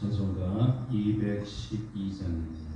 찬송가 212장입니다.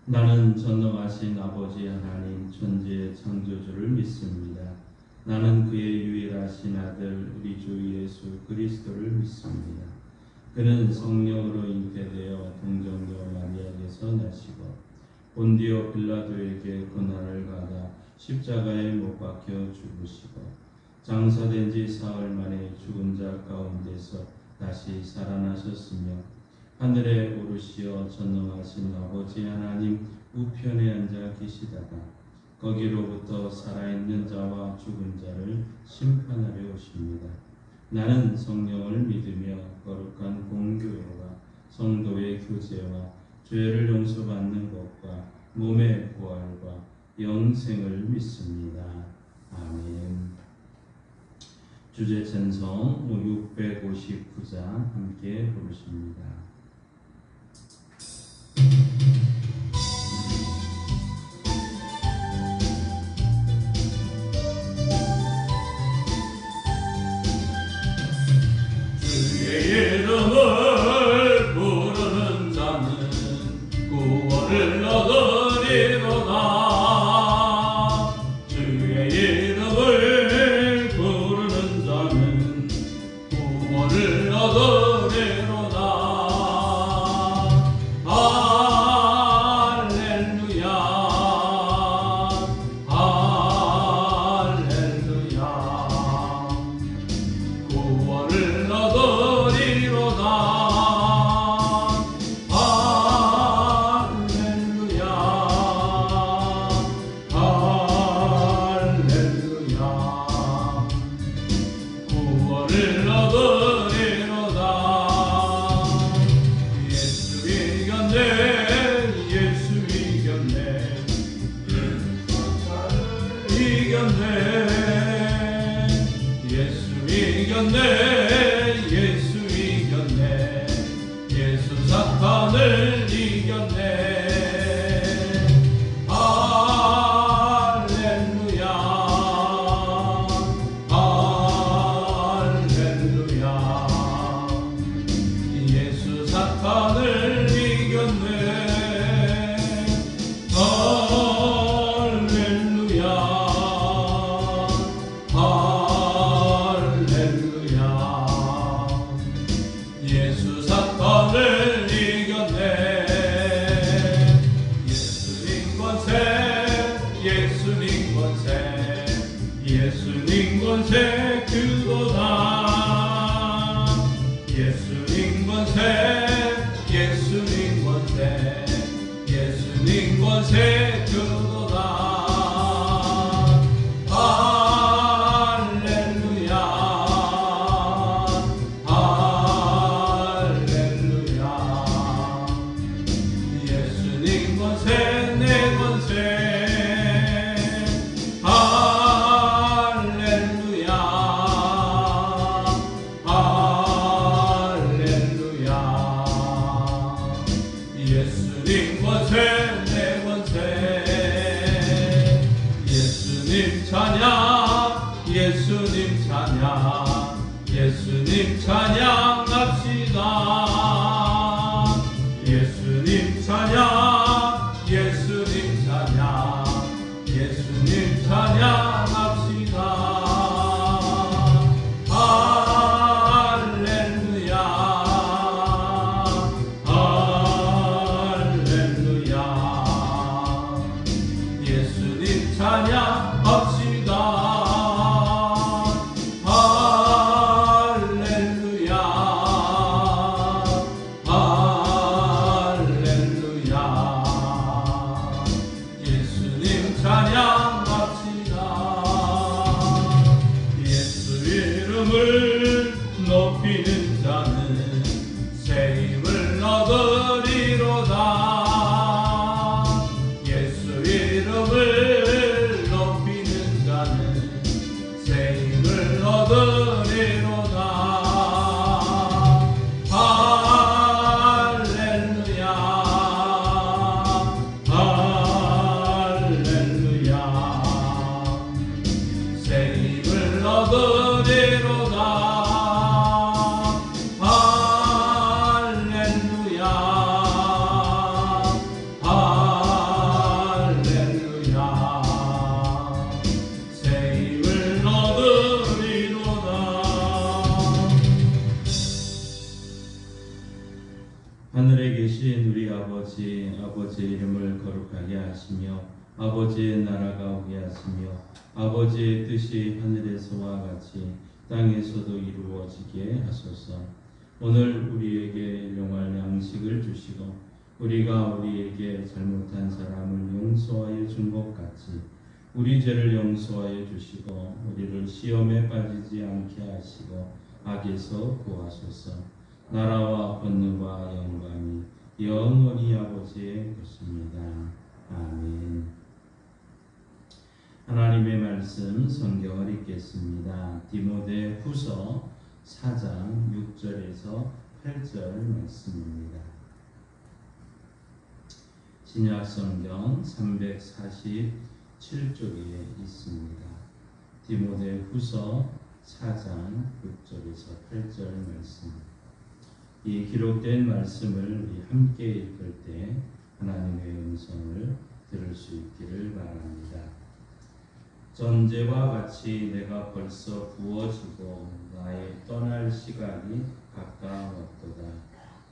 나는 전능하신 아버지 하나님 천지의 창조주를 믿습니다. 나는 그의 유일하신 아들 우리 주 예수 그리스도를 믿습니다. 그는 성령으로 잉태되어 동정녀 마리아에게서 나시고 본디오 빌라도에게 고난을 받아 십자가에 못 박혀 죽으시고 장사된 지 사흘 만에 죽은 자 가운데서 다시 살아나셨으며 하늘에 오르시어 전능하신 아버지 하나님 우편에 앉아 계시다가 거기로부터 살아있는 자와 죽은 자를 심판하려 오십니다. 나는 성령을 믿으며 거룩한 공교회와 성도의 교제와 죄를 용서받는 것과 몸의 부활과 영생을 믿습니다. 아멘. 주제 찬송 659장 함께 부르십니다. 주의 이름을 부르는 자는 구원을 얻으리로다. 주의 이름을 부르는 자는 구원을 얻으리로다. 할렐루야 할렐루야 구원을 얻으리로다. 할렐루야 할렐루야 구원을 얻으리로다. 예수 이겼네 예수 이겼네 이겼네 예수 이겼네 예수 이겼네 예수 사탄을 이겼네. 할렐루야 할렐루야 것에 주도다. 할렐루야 할렐루야. 예수님 권세 내 권세. 할렐루야 할렐루야. 예수님 권세 내 권세. 예수님 찬양 예수님 찬양 예수님 찬양합시다. 예수님 찬양 예수님 찬양 예수님 찬양합시다. 할렐루야 할렐루야. 예수님 찬양합시다. 할렐루야 할렐루야. 예수님 찬양합시다. 예수 이름을 높이는 자는 새 힘을 얻으리로다. 예수 이름을 높이는 자는 새 힘을 얻으리로다. 할렐루야 할렐루야. 새 힘을 얻으리로다. 할렐루야 할렐루야. 새 힘을 얻으리로다. 하늘에 계신 우리 아버지의 이름을 거룩하게 하시며 아버지의 나라가 오게 하시며 아버지의 뜻이 하늘에서와 같이 땅에서도 이루어지게 하소서. 오늘 우리에게 일용할 양식을 주시고 우리가 우리에게 잘못한 사람을 용서하여 준 것 같이 우리 죄를 용서하여 주시고 우리를 시험에 빠지지 않게 하시고 악에서 구하소서. 나라와 권능과 영광이 영원히 아버지의 것입니다. 아멘. 하나님의 말씀 성경을 읽겠습니다. 디모데 후서 4장 6절에서 8절 말씀입니다. 신약 성경 347쪽에 있습니다. 디모데 후서 4장 6절에서 8절 말씀. 이 기록된 말씀을 우리 함께 읽을 때 하나님의 음성을 들을 수 있기를 바랍니다. 전제와 같이 내가 벌써 부어지고 나의 떠날 시간이 가까웠도다.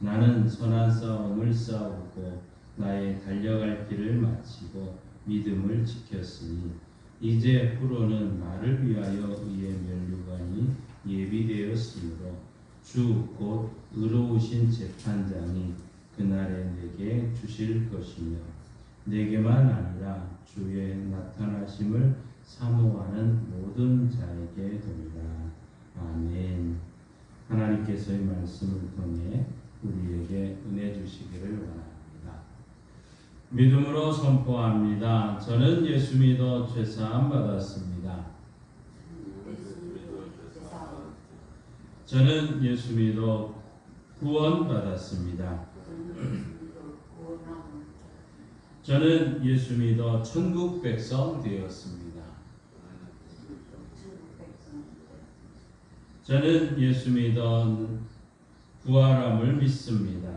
나는 선한 싸움을 싸우고 나의 달려갈 길을 마치고 믿음을 지켰으니 이제 후로는 나를 위하여 의의 면류관이 예비되었으므로 주 곧 의로우신 재판장이 그날에 내게 주실 것이며 내게만 아니라 주의 나타나심을 사모하는 모든 자에게 되리라. 아멘. 하나님께서의 말씀을 통해 우리에게 은혜 주시기를 원합니다. 믿음으로 선포합니다. 저는 예수 믿어 죄사함 받았습니다. 저는 예수 믿어 구원 받았습니다. 저는 예수 믿어 천국 백성 되었습니다. 저는 예수 믿어 부활함을 믿습니다.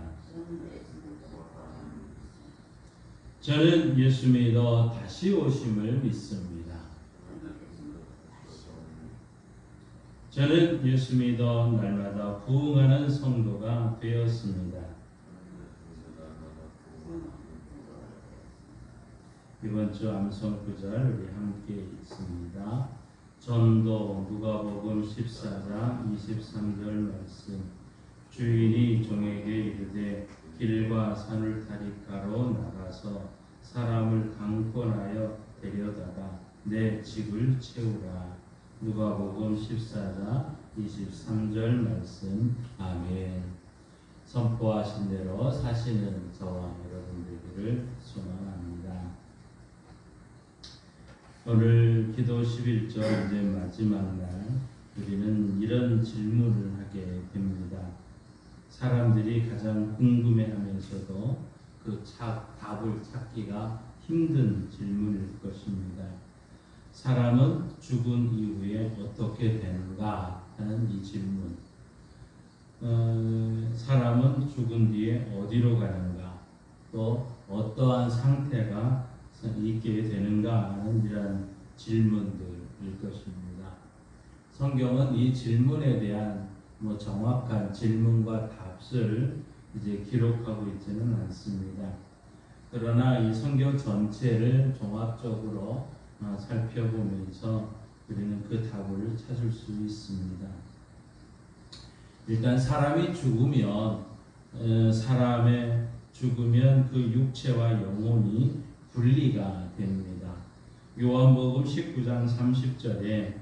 저는 예수 믿어 다시 오심을 믿습니다. 저는 예수 믿어 날마다 부흥하는 성도가 되었습니다. 이번 주 암송 구절 우리 함께 읽습니다. 전도 누가복음 14장 23절 말씀. 주인이 종에게 이르되 길과 산울타리가로 나가서 사람을 강권하여 데려다가 내 집을 채우라. 누가복음 14장 23절 말씀. 아멘. 선포하신 대로 사시는 저와 여러분 되기를 소망합니다. 오늘 기도 11조 이제 마지막 날 우리는 이런 질문을 하게 됩니다. 사람들이 가장 궁금해하면서도 그 답을 찾기가 힘든 질문일 것입니다. 사람은 죽은 이후에 어떻게 되는가 하는 이 질문. 사람은 죽은 뒤에 어디로 가는가, 또 어떠한 상태가 있게 되는가 하는 이런 질문들일 것입니다. 성경은 이 질문에 대한 정확한 질문과 답을 이제 기록하고 있지는 않습니다. 그러나 이 성경 전체를 종합적으로 살펴보면서 우리는 그 답을 찾을 수 있습니다. 일단 사람이 죽으면 그 육체와 영혼이 분리가 됩니다. 요한복음 19장 30절에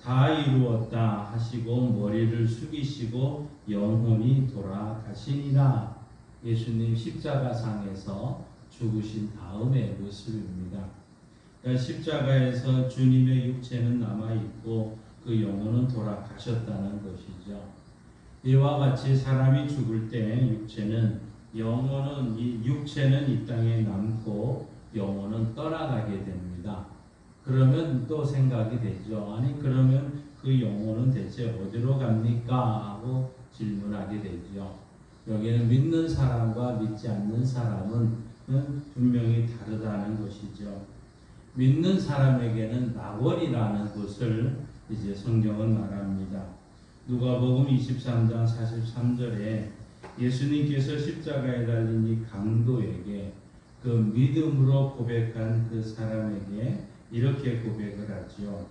다 이루었다 하시고 머리를 숙이시고 영혼이 돌아가시니라. 예수님 십자가상에서 죽으신 다음의 모습입니다. 그러니까 십자가에서 주님의 육체는 남아있고 그 영혼은 돌아가셨다는 것이죠. 이와 같이 사람이 죽을 때 육체는 이 땅에 남고 영혼은 떠나가게 됩니다. 그러면 또 생각이 되죠. 아니 그러면 그 영혼은 대체 어디로 갑니까? 하고 질문하게 되죠. 여기는 믿는 사람과 믿지 않는 사람은 분명히 다르다는 것이죠. 믿는 사람에게는 낙원이라는 것을 이제 성경은 말합니다. 누가복음 23장 43절에 예수님께서 십자가에 달린 이 강도에게 그 믿음으로 고백한 그 사람에게 이렇게 고백을 하죠.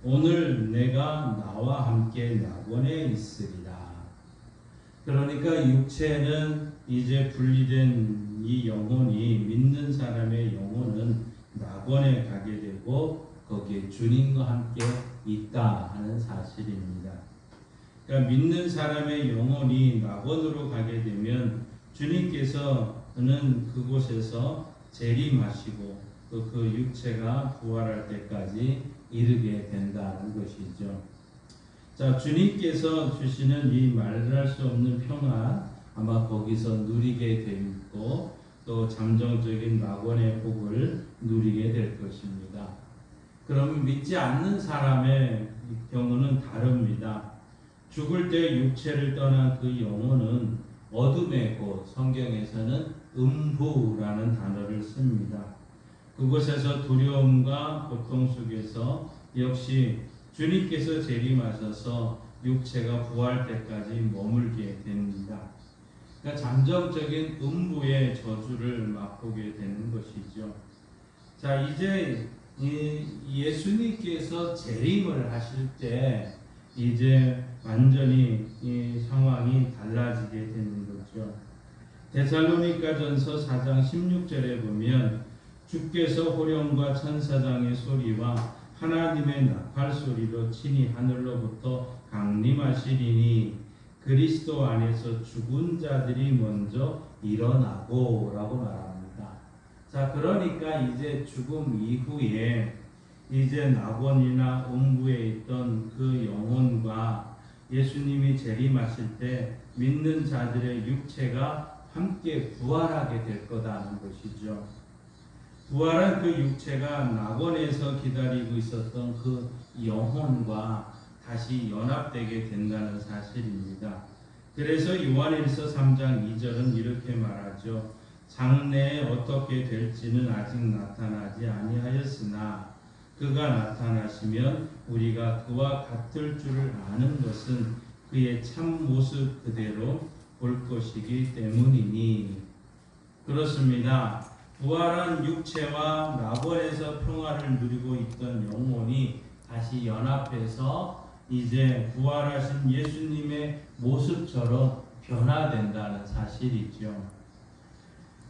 오늘 내가 나와 함께 낙원에 있으리라. 그러니까 육체는 이제 분리된 이 영혼이, 믿는 사람의 영혼은 낙원에 가게 되고 거기에 주님과 함께 있다 하는 사실입니다. 그러니까 믿는 사람의 영혼이 낙원으로 가게 되면 주님께서는 그곳에서 재림하시고 또 그 육체가 부활할 때까지 이르게 된다는 것이죠. 자, 주님께서 주시는 이 말할 수 없는 평안, 아마 거기서 누리게 되고 또 잠정적인 낙원의 복을 누리게 될 것입니다. 그럼 믿지 않는 사람의 경우는 다릅니다. 죽을 때 육체를 떠난 그 영혼은 어둠의 곳, 성경에서는 음부라는 단어를 씁니다. 그곳에서 두려움과 고통 속에서 역시 주님께서 재림하셔서 육체가 부활할 때까지 머물게 됩니다. 그러니까 잠정적인 음부의 저주를 맛보게 되는 것이죠. 자, 이제 예수님께서 재림을 하실 때 이제 완전히 이 상황이 달라지게 되는 거죠. 데살로니가전서 4장 16절에 보면 주께서 호령과 천사장의 소리와 하나님의 나팔 소리로 친히 하늘로부터 강림하시리니 그리스도 안에서 죽은 자들이 먼저 일어나고 라고 말합니다. 자, 그러니까 이제 죽음 이후에 이제 낙원이나 음부에 있던 그 영혼과 예수님이 재림하실 때 믿는 자들의 육체가 함께 부활하게 될 거다는 것이죠. 부활한 그 육체가 낙원에서 기다리고 있었던 그 영혼과 다시 연합되게 된다는 사실입니다. 그래서 요한일서 3장 2절은 이렇게 말하죠. 장래에 어떻게 될지는 아직 나타나지 아니하였으나 그가 나타나시면 우리가 그와 같을 줄을 아는 것은 그의 참 모습 그대로 볼 것이기 때문이니. 그렇습니다. 부활한 육체와 낙원에서 평화를 누리고 있던 영혼이 다시 연합해서 이제 부활하신 예수님의 모습처럼 변화된다는 사실이죠.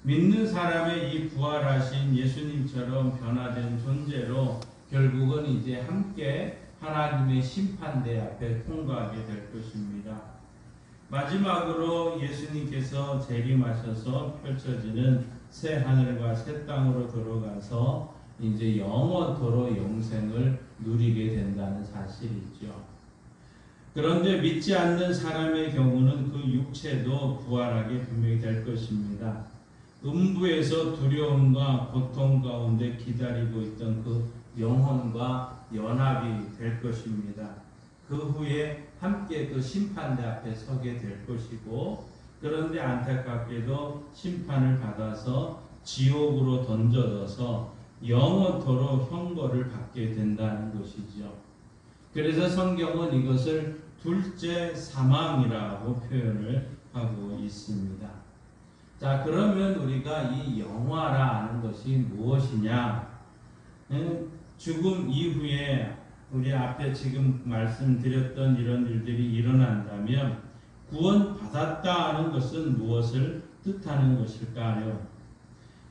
믿는 사람의 이 부활하신 예수님처럼 변화된 존재로 결국은 이제 함께 하나님의 심판대 앞에 통과하게 될 것입니다. 마지막으로 예수님께서 재림하셔서 펼쳐지는 새 하늘과 새 땅으로 들어가서 이제 영원토록 영생을 누리게 된다는 사실이죠. 그런데 믿지 않는 사람의 경우는 그 육체도 부활하게 분명히 될 것입니다. 음부에서 두려움과 고통 가운데 기다리고 있던 그 영혼과 연합이 될 것입니다. 그 후에 함께 그 심판대 앞에 서게 될 것이고, 그런데 안타깝게도 심판을 받아서 지옥으로 던져져서 영원토록 형벌을 받게 된다는 것이죠. 그래서 성경은 이것을 둘째 사망이라고 표현을 하고 있습니다. 자, 그러면 우리가 이 영화라 하는 것이 무엇이냐? 죽음 이후에 우리 앞에 지금 말씀드렸던 이런 일들이 일어난다면 구원받았다 하는 것은 무엇을 뜻하는 것일까요?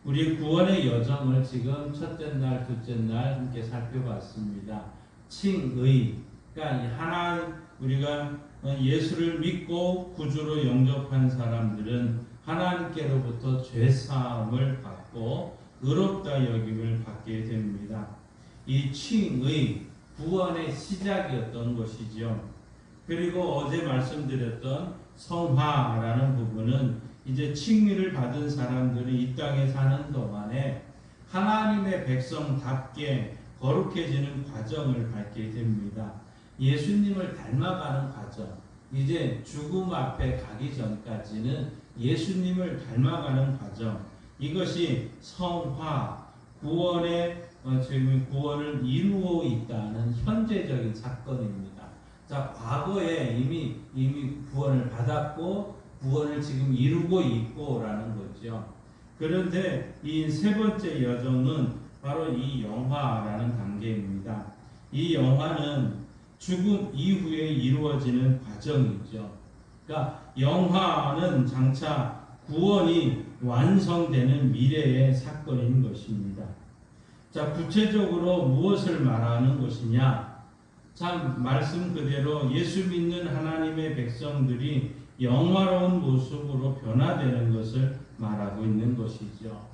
우리 구원의 여정을 지금 첫째 날, 둘째 날 함께 살펴봤습니다. 칭의, 그러니까 우리가 예수를 믿고 구주로 영접한 사람들은 하나님께로부터 죄사함을 받고 의롭다 여김을 받게 됩니다. 이 칭의, 구원의 시작이었던 것이죠. 그리고 어제 말씀드렸던 성화라는 부분은 이제 칭의를 받은 사람들이 이 땅에 사는 동안에 하나님의 백성답게 거룩해지는 과정을 밟게 됩니다. 예수님을 닮아가는 과정, 이제 죽음 앞에 가기 전까지는 예수님을 닮아가는 과정, 이것이 성화, 구원을 이루어 있다는 현재적인 사건입니다. 자, 과거에 이미 구원을 받았고 구원을 지금 이루고 있고라는 거죠. 그런데 이 세 번째 여정은 바로 이 영화라는 단계입니다. 이 영화는 죽음 이후에 이루어지는 과정이죠. 그러니까 영화는 장차 구원이 완성되는 미래의 사건인 것입니다. 자, 구체적으로 무엇을 말하는 것이냐? 참 말씀 그대로 예수 믿는 하나님의 백성들이 영화로운 모습으로 변화되는 것을 말하고 있는 것이죠.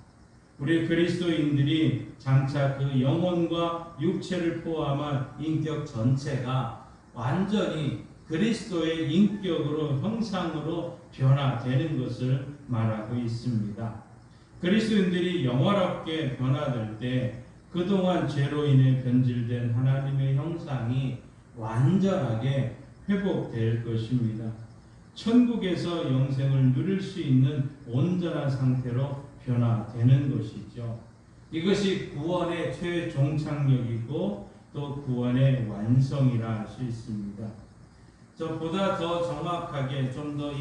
우리 그리스도인들이 장차 그 영혼과 육체를 포함한 인격 전체가 완전히 그리스도의 인격으로 형상으로 변화되는 것을 말하고 있습니다. 그리스도인들이 영화롭게 변화될 때 그동안 죄로 인해 변질된 하나님의 형상이 완전하게 회복될 것입니다. 천국에서 영생을 누릴 수 있는 온전한 상태로 변화되는 것이죠. 이것이 구원의 최종착역이고 또 구원의 완성이라 할 수 있습니다. 보다 더 정확하게 좀 더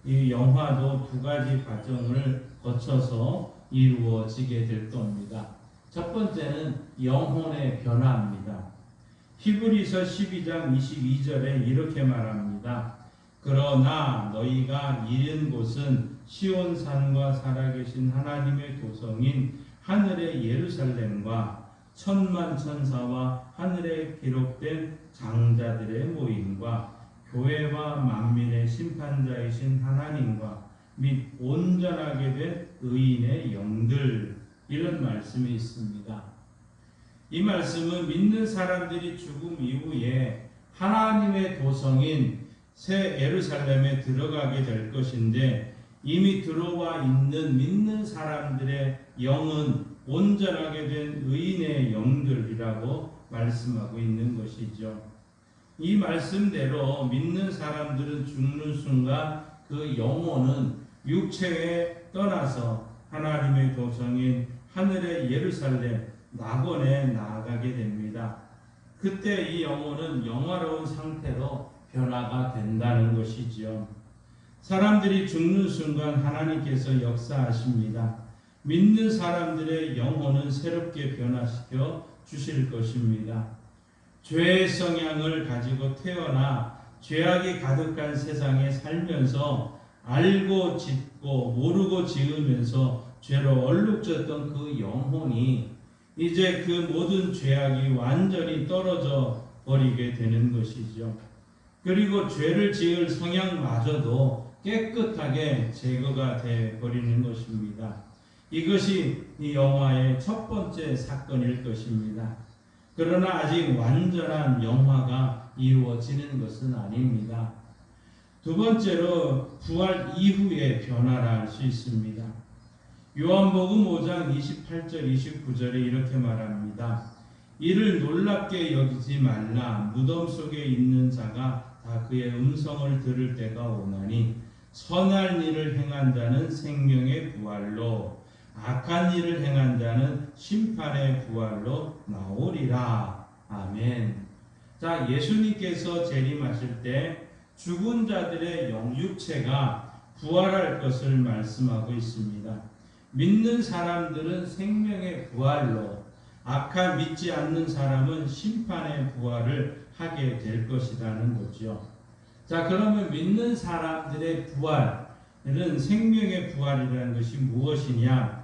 이 영화도 두 가지 과정을 거쳐서 이루어지게 될 겁니다. 첫 번째는 영혼의 변화입니다. 히브리서 12장 22절에 이렇게 말합니다. 그러나 너희가 이른 곳은 시온산과 살아계신 하나님의 도성인 하늘의 예루살렘과 천만 천사와 하늘에 기록된 장자들의 모임과 교회와 만민의 심판자이신 하나님과 및 온전하게 된 의인의 영들, 이런 말씀이 있습니다. 이 말씀은 믿는 사람들이 죽음 이후에 하나님의 도성인 새 예루살렘에 들어가게 될 것인데, 이미 들어와 있는 믿는 사람들의 영은 온전하게 된 의인의 영들이라고 말씀하고 있는 것이죠. 이 말씀대로 믿는 사람들은 죽는 순간 그 영혼은 육체에 떠나서 하나님의 도성인 하늘의 예루살렘 낙원에 나아가게 됩니다. 그때 이 영혼은 영화로운 상태로 변화가 된다는 것이지요. 사람들이 죽는 순간 하나님께서 역사하십니다. 믿는 사람들의 영혼은 새롭게 변화시켜 주실 것입니다. 죄의 성향을 가지고 태어나 죄악이 가득한 세상에 살면서 알고 짓고 모르고 지으면서 죄로 얼룩졌던 그 영혼이 이제 그 모든 죄악이 완전히 떨어져 버리게 되는 것이죠. 그리고 죄를 지을 성향마저도 깨끗하게 제거가 돼 버리는 것입니다. 이것이 이 영화의 첫 번째 사건일 것입니다. 그러나 아직 완전한 영화가 이루어지는 것은 아닙니다. 두 번째로 부활 이후의 변화라 할 수 있습니다. 요한복음 5장 28절 29절에 이렇게 말합니다. 이를 놀랍게 여기지 말라. 무덤 속에 있는 자가 다 그의 음성을 들을 때가 오나니 선한 일을 행한 자는 생명의 부활로 악한 일을 행한 자는 심판의 부활로 나오리라. 아멘. 자, 예수님께서 재림하실 때 죽은 자들의 육체가 부활할 것을 말씀하고 있습니다. 믿는 사람들은 생명의 부활로, 믿지 않는 사람은 심판의 부활을 하게 될 것이라는 거죠. 자, 그러면 믿는 사람들의 부활은 생명의 부활이라는 것이 무엇이냐?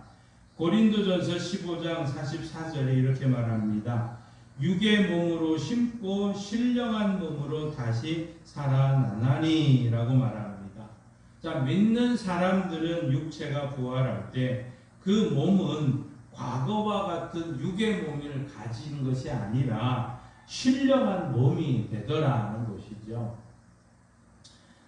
고린도전서 15장 44절에 이렇게 말합니다. 육의 몸으로 심고 신령한 몸으로 다시 살아나나니 라고 말합니다. 자, 믿는 사람들은 육체가 부활할 때 그 몸은 과거와 같은 육의 몸을 가진 것이 아니라 신령한 몸이 되더라는 것이죠.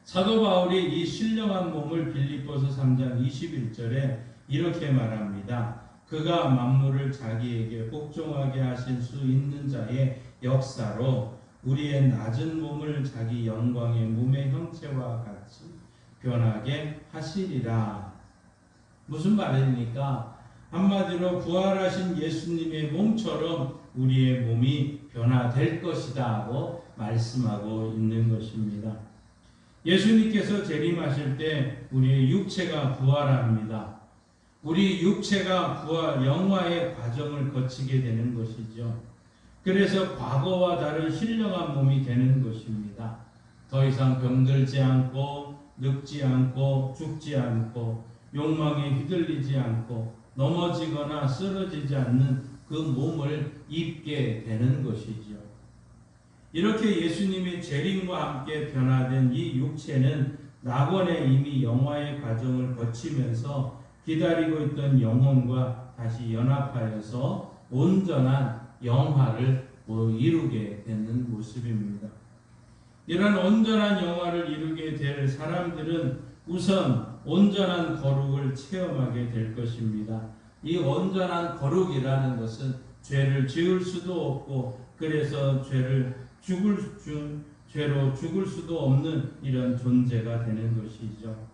사도 바울이 이 신령한 몸을 빌립보서 3장 21절에 이렇게 말합니다. 그가 만물을 자기에게 복종하게 하실 수 있는 자의 역사로 우리의 낮은 몸을 자기 영광의 몸의 형체와 같이 변하게 하시리라. 무슨 말입니까? 한마디로 부활하신 예수님의 몸처럼 우리의 몸이 변화될 것이다 하고 말씀하고 있는 것입니다. 예수님께서 재림하실 때 우리의 육체가 부활합니다. 우리 육체가 부활, 영화의 과정을 거치게 되는 것이죠. 그래서 과거와 다른 신령한 몸이 되는 것입니다. 더 이상 병들지 않고 늙지 않고 죽지 않고 욕망에 휘둘리지 않고 넘어지거나 쓰러지지 않는 그 몸을 입게 되는 것이죠. 이렇게 예수님의 재림과 함께 변화된 이 육체는 낙원에 이미 영화의 과정을 거치면서 기다리고 있던 영혼과 다시 연합하여서 온전한 영화를 이루게 되는 모습입니다. 이런 온전한 영화를 이루게 될 사람들은 우선 온전한 거룩을 체험하게 될 것입니다. 이 온전한 거룩이라는 것은 죄를 지을 수도 없고 그래서 죄로 죽을 수도 없는 이런 존재가 되는 것이죠.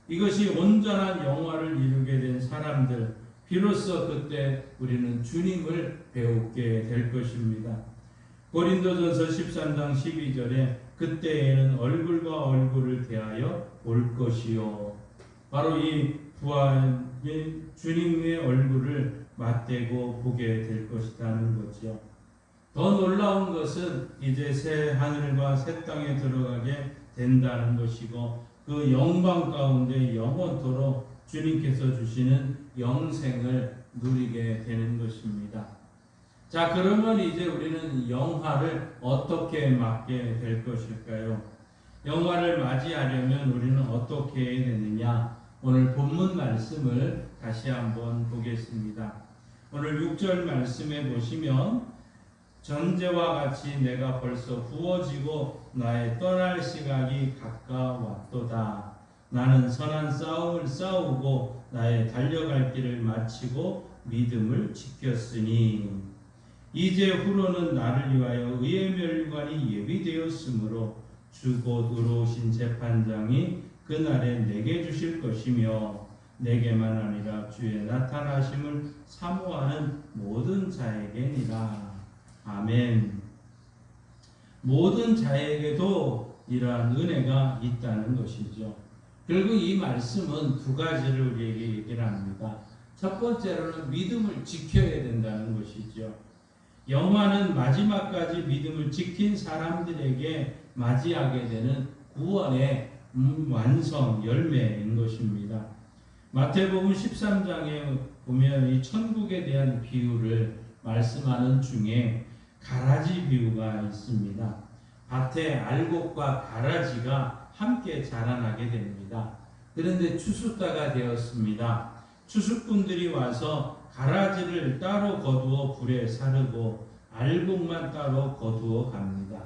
이것이 온전한 영화를 이루게 된 사람들, 비로소 그때 우리는 주님을 배우게 될 것입니다. 고린도전서 13장 12절에 그때에는 얼굴과 얼굴을 대하여 볼 것이요. 바로 이 부활의 주님의 얼굴을 맞대고 보게 될 것이라는 거죠. 더 놀라운 것은 이제 새 하늘과 새 땅에 들어가게 된다는 것이고 그 영광 가운데 영원토록 주님께서 주시는 영생을 누리게 되는 것입니다. 자, 그러면 이제 우리는 영화를 어떻게 맞게 될 것일까요? 영화를 맞이하려면 우리는 어떻게 해야 되느냐? 오늘 본문 말씀을 다시 한번 보겠습니다. 오늘 6절 말씀에 보시면 전제와 같이 내가 벌써 부어지고 나의 떠날 시각이 가까웠도다. 나는 선한 싸움을 싸우고 나의 달려갈 길을 마치고 믿음을 지켰으니 이제 후로는 나를 위하여 의의 멸관이 예비되었으므로 주 곧 의로우신 재판장이 그날에 내게 주실 것이며 내게만 아니라 주의 나타나심을 사모하는 모든 자에게니라. 아멘. 모든 자에게도 이러한 은혜가 있다는 것이죠. 결국 이 말씀은 두 가지를 우리에게 얘기를 합니다. 첫 번째로는 믿음을 지켜야 된다는 것이죠. 영화는 마지막까지 믿음을 지킨 사람들에게 맞이하게 되는 구원의 완성, 열매인 것입니다. 마태복음 13장에 보면 이 천국에 대한 비유를 말씀하는 중에 가라지 비유가 있습니다. 밭에 알곡과 가라지가 함께 자라나게 됩니다. 그런데 추수때가 되었습니다. 추수꾼들이 와서 가라지를 따로 거두어 불에 사르고 알곡만 따로 거두어 갑니다.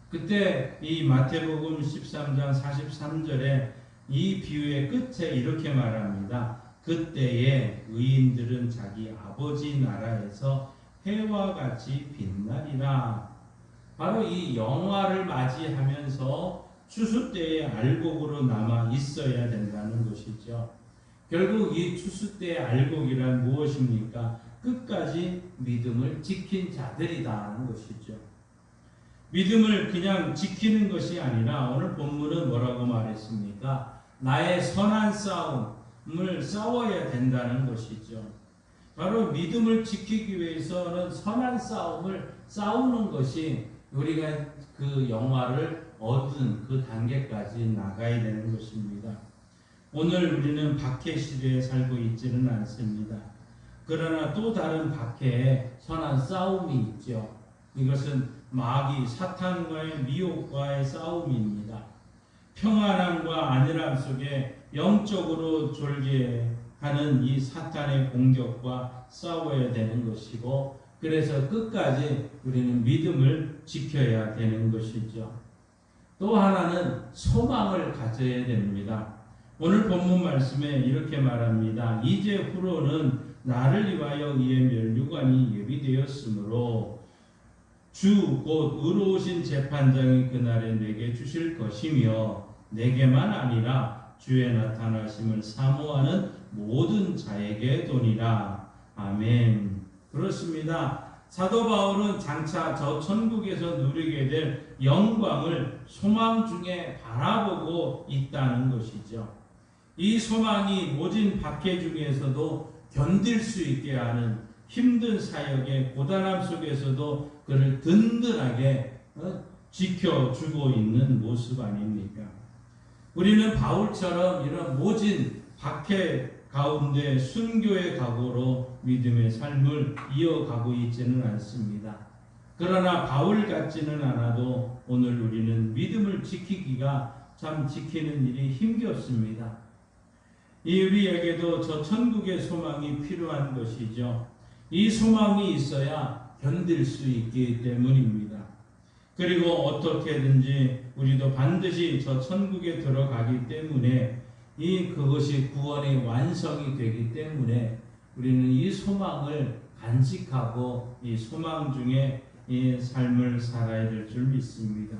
그때 이 마태복음 13장 43절에 이 비유의 끝에 이렇게 말합니다. 그때에 의인들은 자기 아버지 나라에서 해와 같이 빛나리라. 바로 이 영화를 맞이하면서 추수 때의 알곡으로 남아 있어야 된다는 것이죠. 결국 이 추수 때의 알곡이란 무엇입니까? 끝까지 믿음을 지킨 자들이다는 것이죠. 믿음을 그냥 지키는 것이 아니라 오늘 본문은 뭐라고 말했습니까? 나의 선한 싸움을 싸워야 된다는 것이죠. 바로 믿음을 지키기 위해서는 선한 싸움을 싸우는 것이 우리가 그 영화를 얻은 그 단계까지 나가야 되는 것입니다. 오늘 우리는 박해 시대에 살고 있지는 않습니다. 그러나 또 다른 박해에 선한 싸움이 있죠. 이것은 마귀 사탄과의 미혹과의 싸움입니다. 평안함과 안일함 속에 영적으로 졸게하는 이 사탄의 공격과 싸워야 되는 것이고, 그래서 끝까지 우리는 믿음을 지켜야 되는 것이죠. 또 하나는 소망을 가져야 됩니다. 오늘 본문 말씀에 이렇게 말합니다. 이제 후로는 나를 위하여 이의 멸류관이 예비되었으므로 주 곧 의로우신 재판장이 그날에 내게 주실 것이며 내게만 아니라 주의 나타나심을 사모하는 모든 자에게 도니라. 아멘. 그렇습니다. 사도 바울은 장차 저 천국에서 누리게 될 영광을 소망 중에 바라보고 있다는 것이죠. 이 소망이 모진 박해 중에서도 견딜 수 있게 하는 힘든 사역의 고단함 속에서도 그를 든든하게 지켜주고 있는 모습 아닙니까? 우리는 바울처럼 이런 모진 박해 가운데 순교의 각오로 믿음의 삶을 이어가고 있지는 않습니다. 그러나 바울 같지는 않아도 오늘 우리는 믿음을 지키기가 참 지키는 일이 힘겹습니다. 이 우리에게도 저 천국의 소망이 필요한 것이죠. 이 소망이 있어야 견딜 수 있기 때문입니다. 그리고 어떻게든지 우리도 반드시 저 천국에 들어가기 때문에 그것이 구원의 완성이 되기 때문에 우리는 이 소망을 간직하고 이 소망 중에 이 삶을 살아야 될 줄 믿습니다.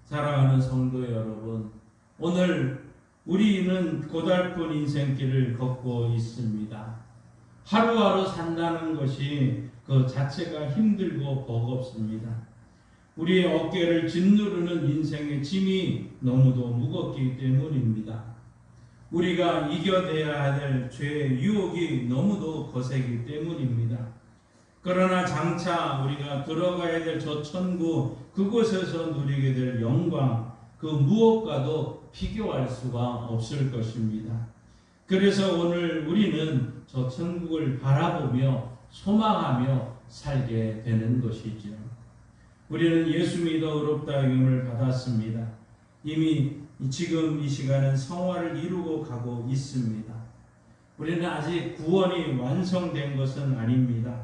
사랑하는 성도 여러분, 오늘 우리는 고달픈 인생길을 걷고 있습니다. 하루하루 산다는 것이 그 자체가 힘들고 버겁습니다. 우리의 어깨를 짓누르는 인생의 짐이 너무도 무겁기 때문입니다. 우리가 이겨내야 될 죄의 유혹이 너무도 거세기 때문입니다. 그러나 장차 우리가 들어가야 될 저 천국, 그곳에서 누리게 될 영광, 그 무엇과도 비교할 수가 없을 것입니다. 그래서 오늘 우리는 저 천국을 바라보며 소망하며 살게 되는 것이죠. 우리는 예수 믿어 의롭다 여김을 받았습니다. 이미 지금 이 시간은 성화를 이루고 가고 있습니다. 우리는 아직 구원이 완성된 것은 아닙니다.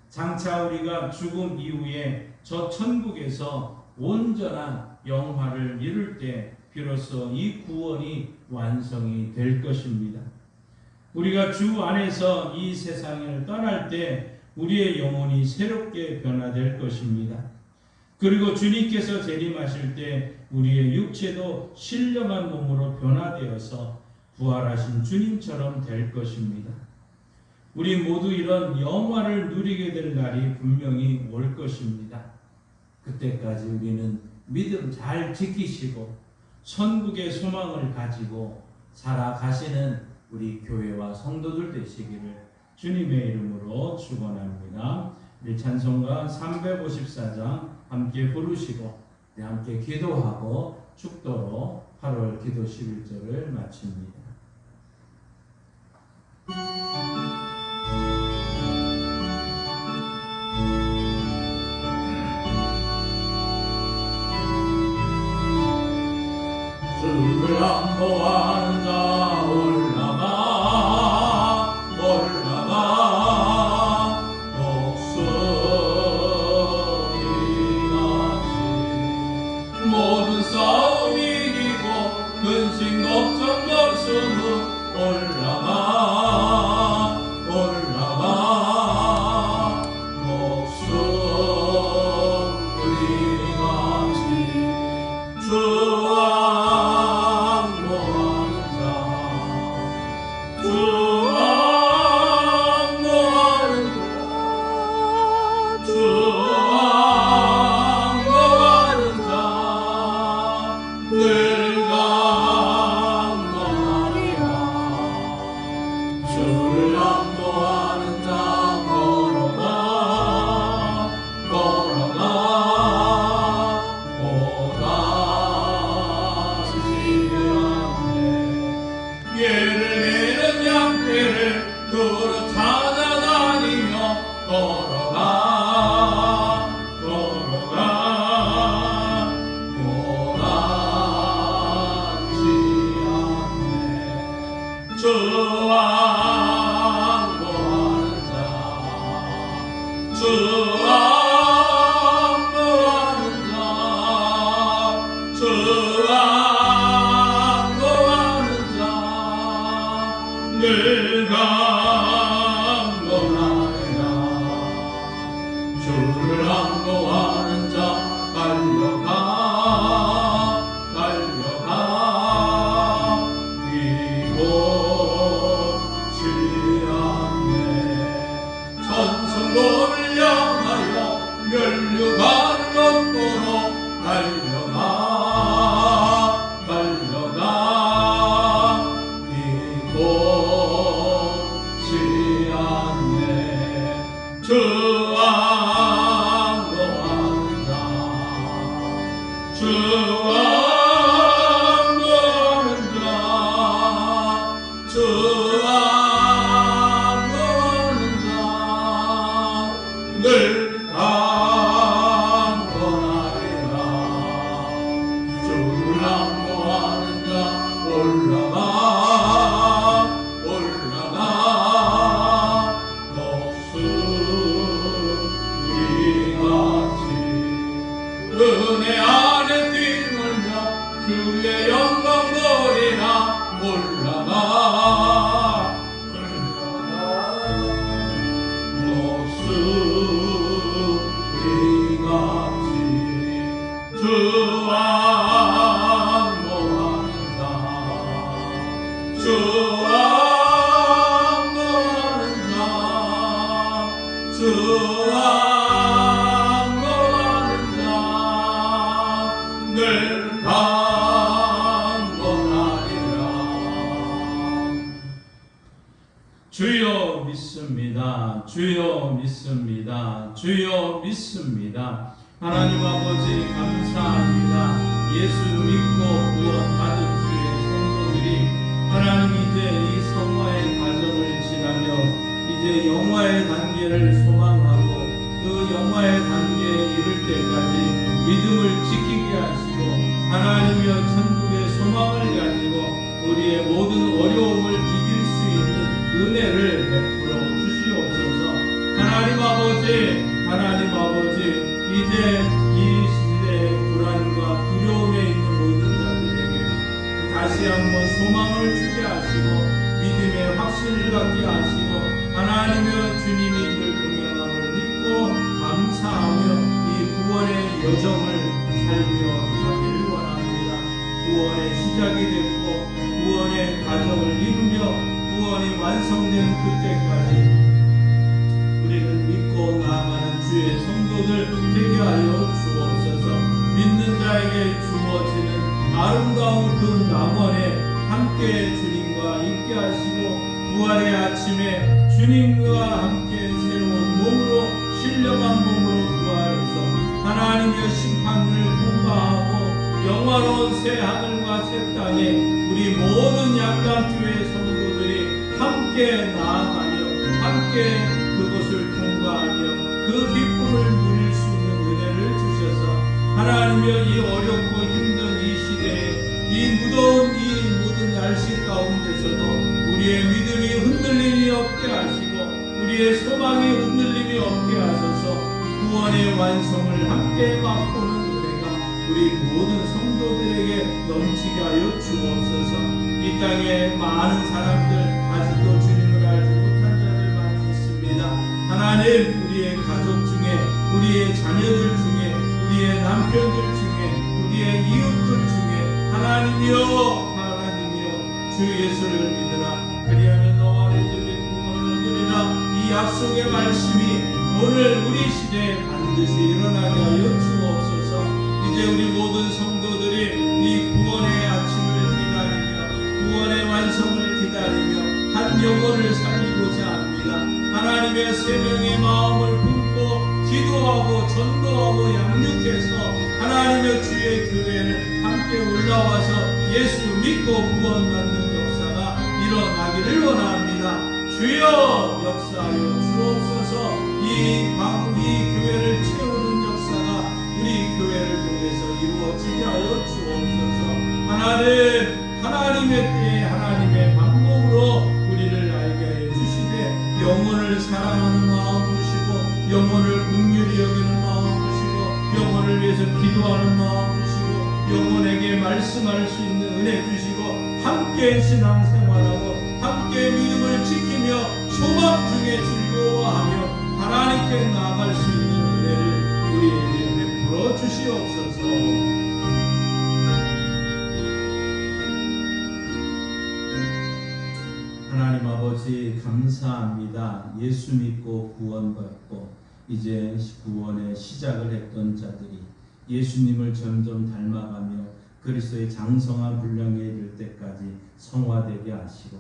장차 우리가 죽음 이후에 저 천국에서 온전한 영화를 이룰 때 비로소 이 구원이 완성이 될 것입니다. 우리가 주 안에서 이 세상을 떠날 때 우리의 영혼이 새롭게 변화될 것입니다. 그리고 주님께서 재림하실 때 우리의 육체도 신령한 몸으로 변화되어서 부활하신 주님처럼 될 것입니다. 우리 모두 이런 영화를 누리게 될 날이 분명히 올 것입니다. 그때까지 우리는 믿음 잘 지키시고 천국의 소망을 가지고 살아가시는 우리 교회와 성도들 되시기를 주님의 이름으로 축원합니다. 우리 찬송가 354장 함께 부르시고 함께 기도하고 축도로 8월 기도 11절을 마칩니다. 주를 안보하는 자 올라가 독수리같이 모든 싸움 이기고 근심 걱정 벗은 후 올라가 독수리같이 주와 늘 강건하리라. 주를 안보하는 자 달려가 이곳이 않네. 천성도를 향하여 면류관을 얻도록 달려가 이곳이 않네. 주와 안보하는 자 주와 안보하는 자 주와 안보하는 자 늘 강건하리라. 주를 안보하는 자 올라가 독수리같이 은혜 안에 뛰놀며 주의 영광 노리나 올라가 독수리같이 주와 안보하는 자 주와 안보하는 자 주와 안보하는 자 늘 강건하리라. 주여 믿습니다. 주여 믿습니다. 주여 믿습니다. 하나님 아버지 감사합니다. 예수 믿고 구원받은 주의 성도들이 하나님 이제 이 성화의 과정을 지나며 이제 영화의 단계를 소망하고 그 영화의 단계에 이를 때까지 믿음을 지키게 하시고 하나님이여 천국의 소망을 가지고 우리의 모든 어려움을 이길 수 있는 은혜를 베풀어 주시옵소서. 하나님 아버지 이제 이 시대의 불안과 두려움에 있는 모든 자들에게 다시 한번 소망을 주게 하시고 믿음의 확신을 갖게 하시고 하나님의 주님이 이들 동행함을 믿고 감사하며 이 구원의 여정을 살며 가기를 원합니다. 구원의 시작이 됐고 구원의 과정을 이루며 구원이 완성되는 그때까지 우리는 믿고 나아가는 주의 성도들 되게 하여 주옵소서. 믿는 자에게 주어지는 아름다운 그 낙원에 함께 주님과 있게 하시고 부활의 아침에 주님과 함께 새로운 몸으로 신령한 몸으로 부활해서 하나님의 심판을 통과하고 영화로운 새 하늘과 새 땅에 우리 모든 양강교회 성도들이 함께 나아가며 함께 그곳을 통과하며 그 기쁨을 누릴 수 있는 은혜를 주셔서 하나님여 이 어렵고 힘든 이 시대에 이 무더운 이 모든 날씨 가운데서도 우리의 믿음이 흔들림이 없게 하시고 우리의 소망이 흔들림이 없게 하셔서 구원의 완성을 함께 맛보는 은혜가 우리 모든 성도들에게 넘치게 하여 주옵소서. 이 땅에 많은 사람들 아직도 주님을 알지 못한 자들 많이 있습니다. 하나님 우리의 가족 중에 우리의 자녀들 중에 우리의 남편들 중에 우리의 이웃들 중에 하나님이여 주 예수를 믿으라 그리하면 너와 내 집에 구원을 얻으리라 이 약속의 말씀이 오늘 우리 시대에 반드시 일어나게 하여 주옵소서. 이제 우리 모든 성도들이 이 구원의 아침을 기다리며 구원의 완성을 기다리며 한 영혼을 살리고자 합니다. 하나님의 생명의 마음을 품고 기도하고 전도하고 양육해서 하나님의 주의 교회를 함께 올라와서 예수 믿고 구원받는 역사가 일어나기를 원합니다. 주여 역사하여 주옵소서. 이 교회를 채우는 역사가 우리 교회를 통해서 이루어지게 하여 주옵소서. 하나님의 때에 하나님의 방법으로 우리를 알게 하여 주시되 영혼을 사랑하는 마음 주시고 영혼을 긍휼히 여기는 마음 주시고 영혼을 위해서 기도하는 마음 주시고 영혼에게 말씀할 수 있는 은혜 주시고 함께 신앙생활하고 함께 믿음을 지키며 소망 중에 즐거워하며 하나님께 나아갈 수 있는 은혜를 우리에게 베풀어 주시옵소서. 하나님 아버지 감사합니다. 예수 믿고 구원받고 이제 구원의 시작을 했던 자들이 예수님을 점점 닮아가며 그리스도의 장성한 분량에 이를 때까지 성화되게 하시고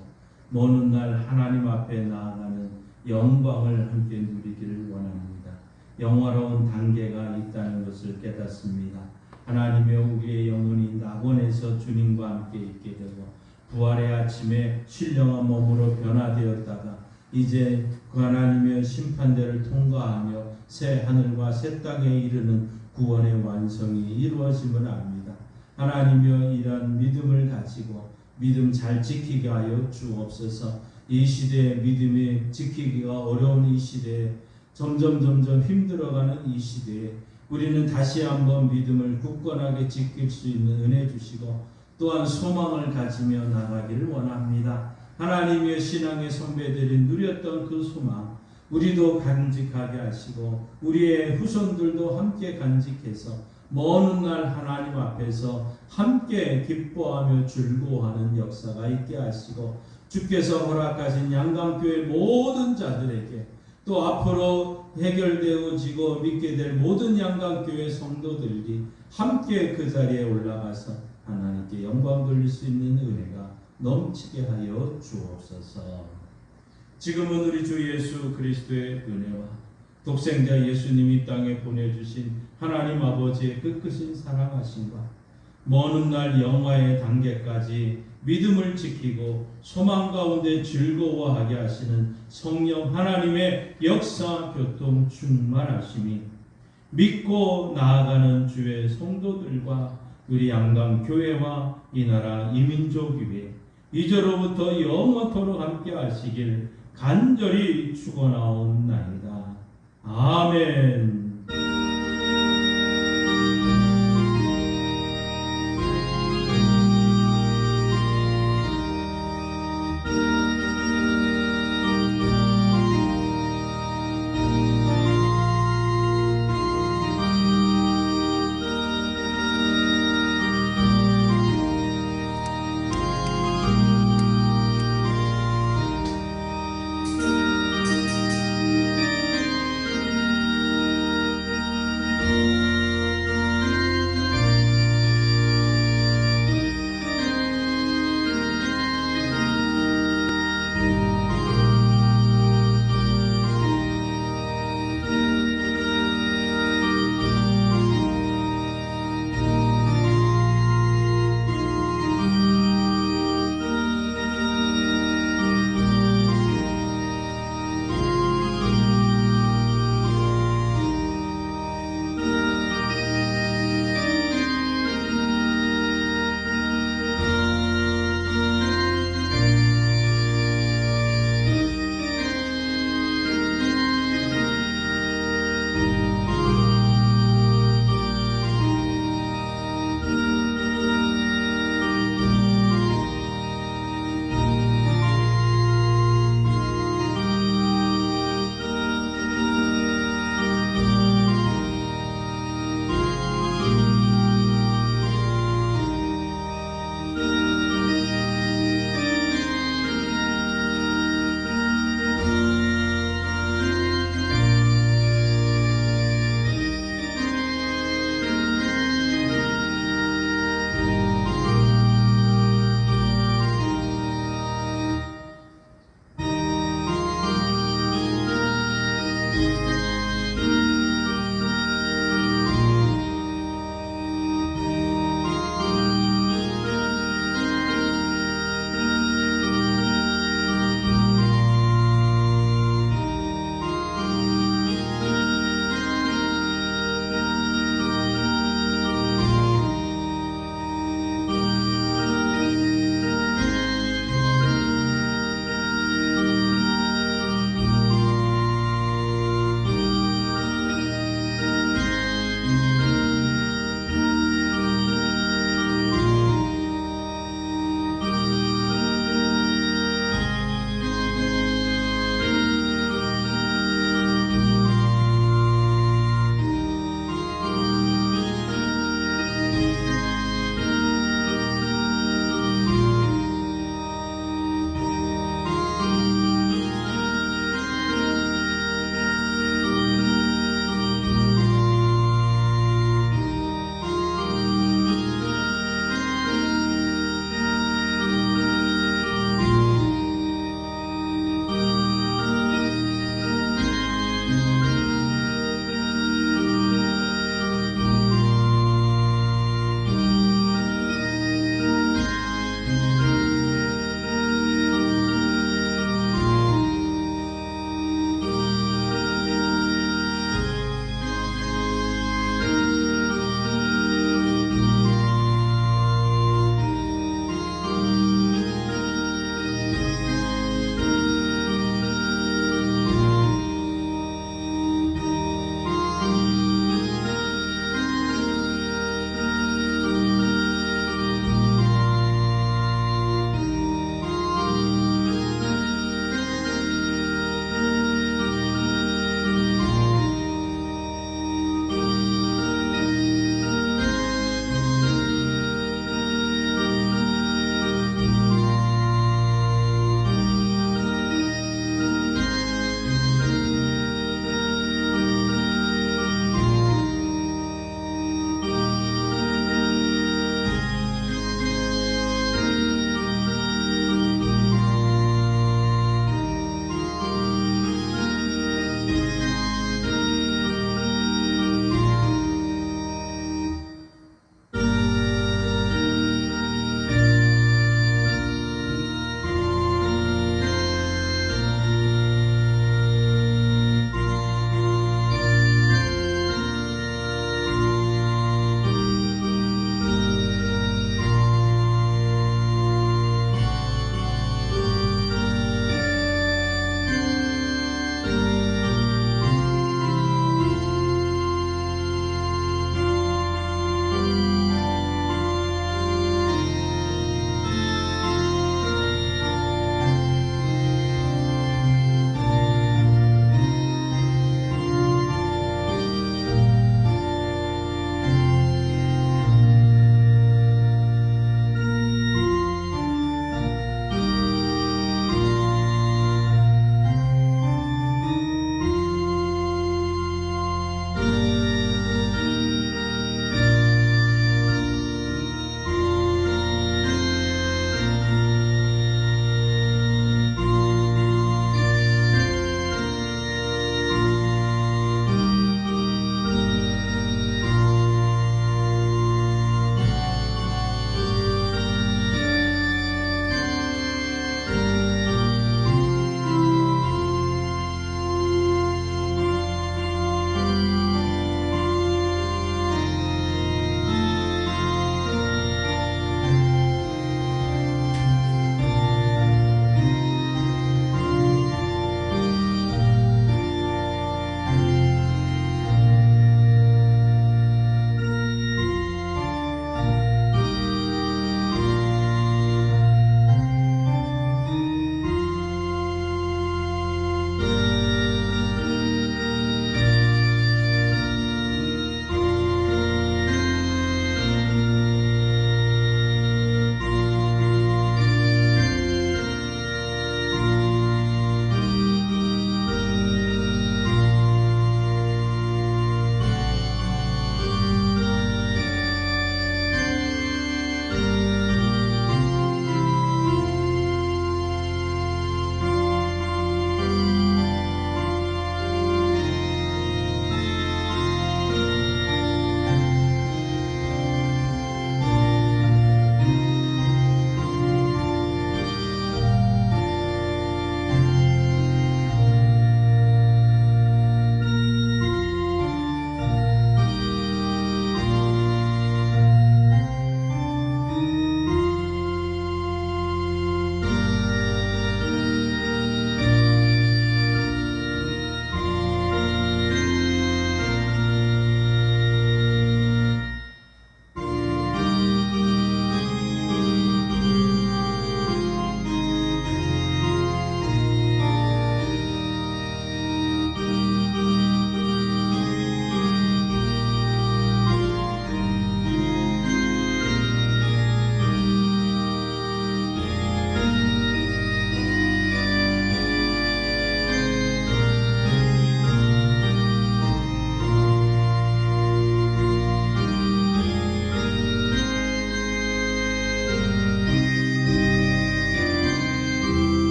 먼 날 하나님 앞에 나아가는 영광을 함께 누리기를 원합니다. 영화로운 단계가 있다는 것을 깨닫습니다. 하나님의 우리의 영혼이 낙원에서 주님과 함께 있게 되고 부활의 아침에 신령한 몸으로 변화되었다가 이제 그 하나님의 심판대를 통과하며 새 하늘과 새 땅에 이르는 구원의 완성이 이루어짐을 압니다. 하나님여 이러한 믿음을 가지고 믿음 잘 지키게 하여 주옵소서. 이 시대에 믿음이 지키기가 어려운 이 시대에 점점 힘들어가는 이 시대에 우리는 다시 한번 믿음을 굳건하게 지킬 수 있는 은혜 주시고 또한 소망을 가지며 나가기를 원합니다. 하나님의 신앙의 선배들이 누렸던 그 소망 우리도 간직하게 하시고 우리의 후손들도 함께 간직해서 먼 날 하나님 앞에서 함께 기뻐하며 즐거워하는 역사가 있게 하시고 주께서 허락하신 양강교회 모든 자들에게 또 앞으로 해결되어지고 믿게 될 모든 양강교회 성도들이 함께 그 자리에 올라가서 하나님께 영광 돌릴 수 있는 은혜가 넘치게 하여 주옵소서. 지금은 우리 주 예수 그리스도의 은혜와 독생자 예수님이 땅에 보내주신 하나님 아버지의 끝끝인 사랑하심과 먼 날 영화의 단계까지 믿음을 지키고 소망 가운데 즐거워하게 하시는 성령 하나님의 역사 교통 충만하심이 믿고 나아가는 주의 성도들과 우리 양강교회와 이 나라 이민족 위에 이제로부터 영원토록 함께 하시길 간절히 축원하옵나이다. 아멘.